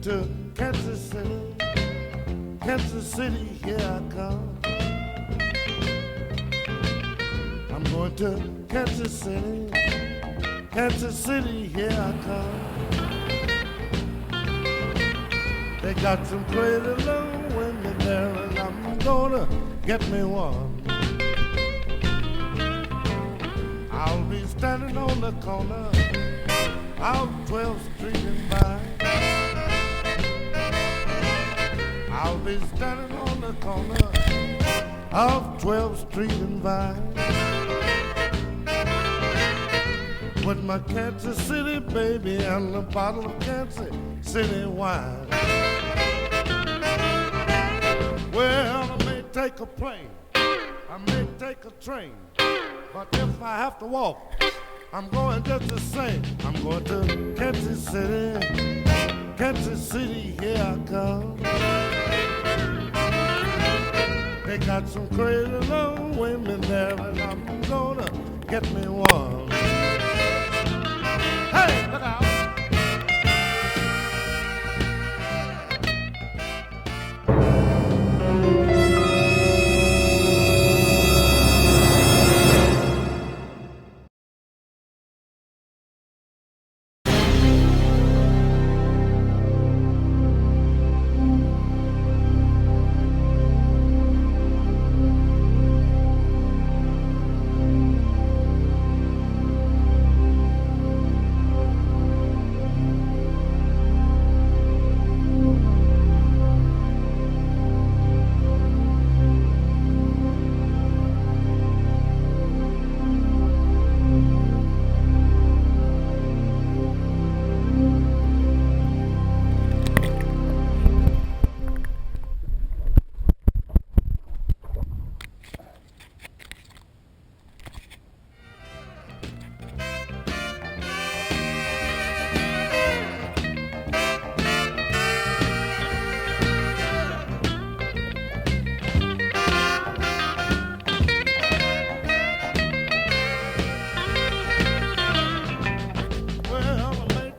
to Kansas City. Kansas City, here I come. I'm going to Kansas City. Kansas City, here I come. They got some crazy little women there, and I'm gonna get me one. I'll be standing on the corner of 12th Street and Vine. I'll be standing on the corner of 12th Street and Vine with my Kansas City baby and a bottle of Kansas City wine. Well, I may take a plane, I may take a train, but if I have to walk, I'm going just the same. I'm going to Kansas City. Kansas City, here I come. They got some crazy little women there, and I'm gonna get me one. Hey, look out!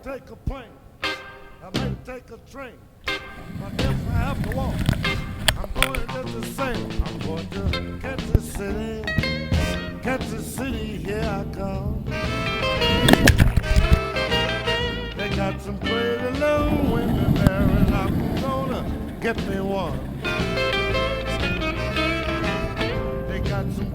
Take a plane, I may take a train, but if I have to walk, I'm going just the same. I'm going to Kansas City. Kansas City, here I come. They got some crazy little women there, and I'm gonna get me one. They got some